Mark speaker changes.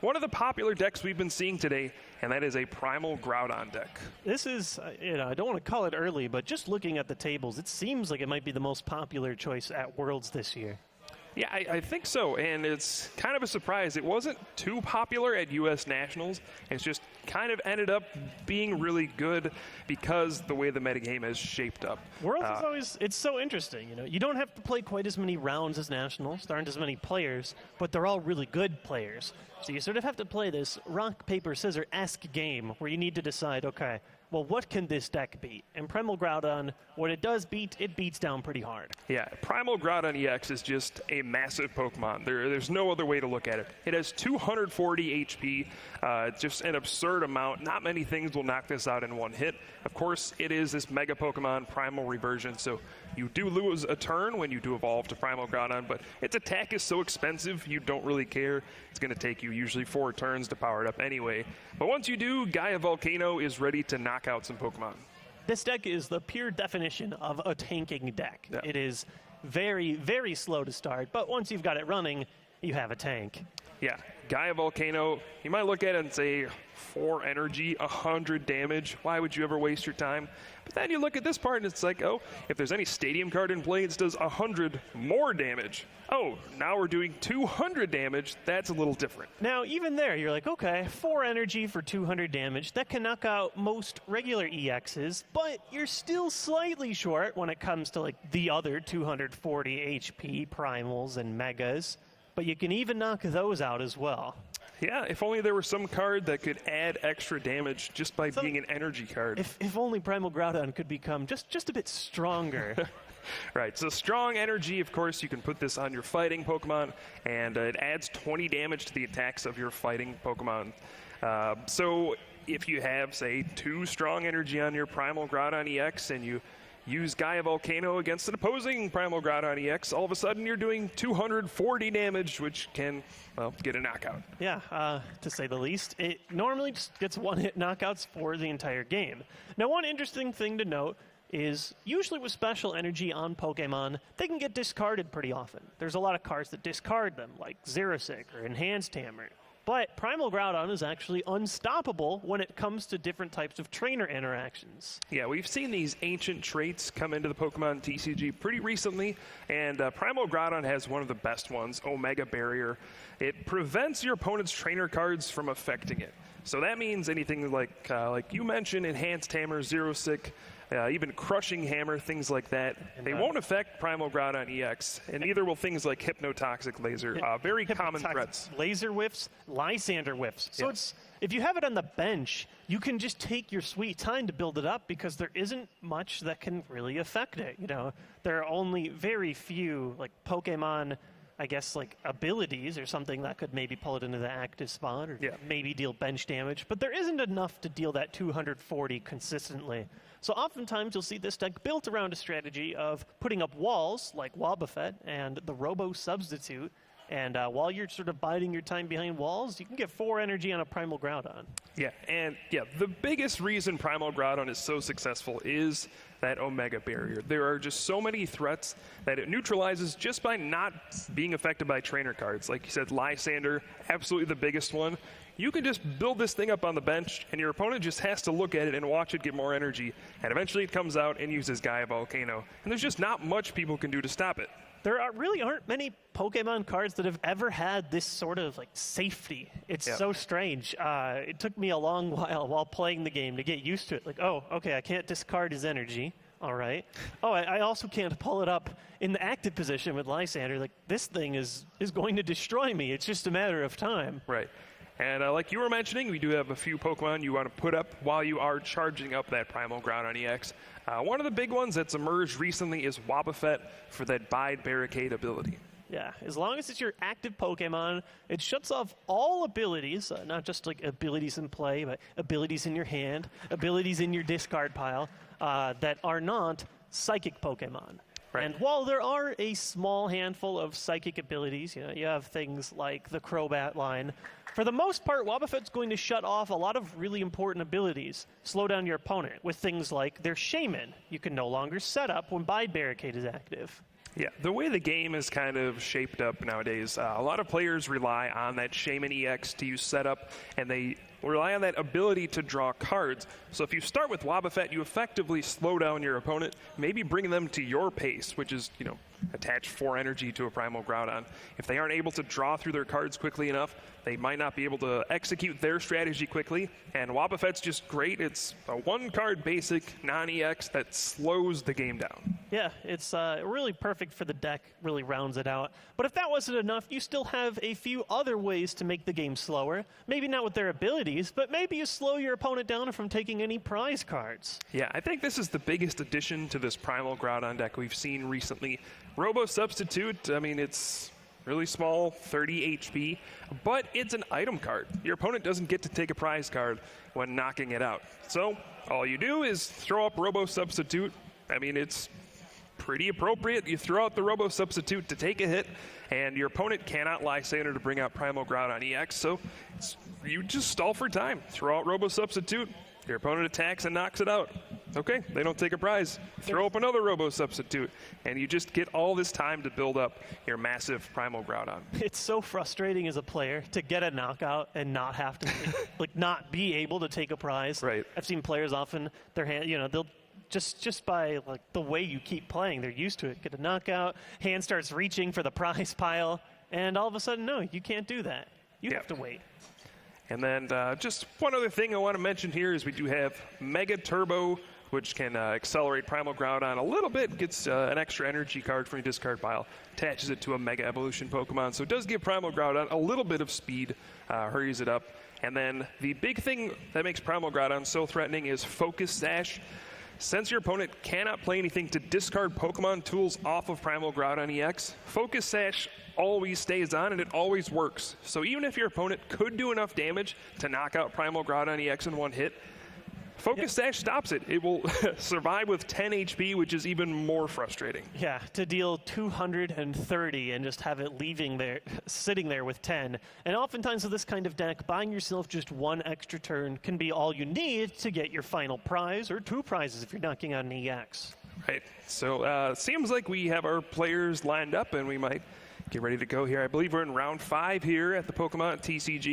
Speaker 1: one of the popular decks we've been seeing today, and that is a Primal Groudon deck.
Speaker 2: This is, I don't want to call it early, but just looking at the tables, it seems like it might be the most popular choice at Worlds this year.
Speaker 1: Yeah, I think so, and it's kind of a surprise. It wasn't too popular at U.S. Nationals. It's just kind of ended up being really good because the way the metagame has shaped up.
Speaker 2: Worlds is always, it's so interesting. You don't have to play quite as many rounds as Nationals. There aren't as many players, but they're all really good players. So you sort of have to play this rock, paper, scissors-esque game where you need to decide, okay, well, what can this deck beat? And Primal Groudon, what it does beat, it beats down pretty hard.
Speaker 1: Yeah, Primal Groudon EX is just a massive Pokemon. There's no other way to look at it. It has 240 HP, just an absurd amount. Not many things will knock this out in one hit. Of course, it is this Mega Pokemon Primal reversion, so you do lose a turn when you do evolve to Primal Groudon, but its attack is so expensive, you don't really care. It's going to take you usually 4 turns to power it up anyway. But once you do, Gaia Volcano is ready to knock out some Pokemon.
Speaker 2: This deck is the pure definition of a tanking deck. Yeah. It is very, very slow to start, but once you've got it running, you have a tank.
Speaker 1: Yeah, Gaia Volcano, you might look at it and say 4 energy, 100 damage. Why would you ever waste your time? But then you look at this part and it's like, oh, if there's any stadium card in play, it does 100 more damage. Oh, now we're doing 200 damage. That's a little different.
Speaker 2: Now, even there, you're like, okay, 4 energy for 200 damage. That can knock out most regular EXs, but you're still slightly short when it comes to like the other 240 HP primals and megas. But you can even knock those out as well.
Speaker 1: Yeah, if only there was some card that could add extra damage just by being an energy card.
Speaker 2: If only Primal Groudon could become just a bit stronger.
Speaker 1: Right, so strong energy, of course, you can put this on your fighting Pokemon, and it adds 20 damage to the attacks of your fighting Pokemon. So if you have, say, 2 strong energy on your Primal Groudon EX, and you use Gaia Volcano against an opposing Primal Groudon EX, all of a sudden you're doing 240 damage, which can, well, get a knockout.
Speaker 2: Yeah, to say the least. It normally just gets one-hit knockouts for the entire game. Now, one interesting thing to note is usually with special energy on Pokemon, they can get discarded pretty often. There's a lot of cards that discard them, like Xerosic or Enhanced Hammer. But Primal Groudon is actually unstoppable when it comes to different types of trainer interactions.
Speaker 1: Yeah, we've seen these ancient traits come into the Pokemon TCG pretty recently, and Primal Groudon has one of the best ones, Omega Barrier. It prevents your opponent's trainer cards from affecting it. So that means anything like you mentioned, Enhanced Hammer, Xerosic, even Crushing Hammer, things like that. They won't affect Primal Groudon EX, and neither will things like Hypnotoxic Laser, very common threats.
Speaker 2: Laser whiffs, Lysander whiffs. So if you have it on the bench, you can just take your sweet time to build it up because there isn't much that can really affect it. There are only very few like Pokemon, I guess, like abilities or something that could maybe pull it into the active spot or maybe deal bench damage, but there isn't enough to deal that 240 consistently. So oftentimes you'll see this deck built around a strategy of putting up walls like Wobbuffet and the Robo Substitute, and while you're sort of biding your time behind walls, you can get 4 energy on a Primal Groudon.
Speaker 1: Yeah, and the biggest reason Primal Groudon is so successful is that Omega Barrier. There are just so many threats that it neutralizes just by not being affected by trainer cards. Like you said, Lysander, absolutely the biggest one. You can just build this thing up on the bench, and your opponent just has to look at it and watch it get more energy, and eventually it comes out and uses Gaia Volcano. And there's just not much people can do to stop it.
Speaker 2: There really aren't many Pokemon cards that have ever had this sort of like safety. It's so strange. It took me a long while playing the game to get used to it. Like, oh, okay, I can't discard his energy. All right. Oh, I also can't pull it up in the active position with Lysander. Like, this thing is going to destroy me. It's just a matter of time.
Speaker 1: Right. And like you were mentioning, we do have a few Pokemon you want to put up while you are charging up that Primal Groudon EX. One of the big ones that's emerged recently is Wobbuffet for that Bide Barricade ability.
Speaker 2: Yeah, as long as it's your active Pokemon, it shuts off all abilities, not just like abilities in play, but abilities in your hand, abilities in your discard pile that are not psychic Pokemon. Right. And while there are a small handful of psychic abilities, you have things like the Crobat line. For the most part, Wobbuffet's going to shut off a lot of really important abilities, slow down your opponent with things like their Shaman. You can no longer set up when Bide Barricade is active.
Speaker 1: Yeah, the way the game is kind of shaped up nowadays, a lot of players rely on that Shaman EX to use setup, and they rely on that ability to draw cards. So if you start with Wobbuffet, you effectively slow down your opponent, maybe bring them to your pace, which is, attach 4 energy to a Primal Groudon. If they aren't able to draw through their cards quickly enough, they might not be able to execute their strategy quickly, and Wobbuffet's just great. It's a 1-card basic non-EX that slows the game down.
Speaker 2: Yeah, it's really perfect for the deck, really rounds it out. But if that wasn't enough, you still have a few other ways to make the game slower. Maybe not with their abilities, but maybe you slow your opponent down from taking any prize cards.
Speaker 1: Yeah, I think this is the biggest addition to this Primal Groudon deck we've seen recently. Robo Substitute, I mean, it's really small, 30 HP, but it's an item card. Your opponent doesn't get to take a prize card when knocking it out. So all you do is throw up Robo Substitute. I mean, it's pretty appropriate. You throw out the Robo Substitute to take a hit, and your opponent cannot Lysander to bring out Primal Groudon EX, so you just stall for time. Throw out Robo Substitute, your opponent attacks and knocks it out. Okay, they don't take a prize. Throw up another Robo Substitute, and you just get all this time to build up your massive Primal Groudon.
Speaker 2: It's so frustrating as a player to get a knockout and not have to, not be able to take a prize.
Speaker 1: Right.
Speaker 2: I've seen players often, their hand, they'll just by the way you keep playing, they're used to it. Get a knockout, hand starts reaching for the prize pile, and all of a sudden, no, you can't do that. You have to wait.
Speaker 1: And then just one other thing I want to mention here is we do have Mega Turbo, which can accelerate Primal Groudon a little bit, gets an extra energy card from your discard pile, attaches it to a Mega Evolution Pokemon. So it does give Primal Groudon a little bit of speed, hurries it up. And then the big thing that makes Primal Groudon so threatening is Focus Sash. Since your opponent cannot play anything to discard Pokemon tools off of Primal Groudon EX, Focus Sash always stays on and it always works. So even if your opponent could do enough damage to knock out Primal Groudon EX in one hit, Focus Sash stops it. It will survive with 10 HP, which is even more frustrating.
Speaker 2: Yeah, to deal 230 and just have it sitting there with 10. And oftentimes with this kind of deck, buying yourself just 1 extra turn can be all you need to get your final prize, or 2 prizes if you're knocking out an EX.
Speaker 1: Right, so it seems like we have our players lined up and we might get ready to go here. I believe we're in round 5 here at the Pokemon TCG.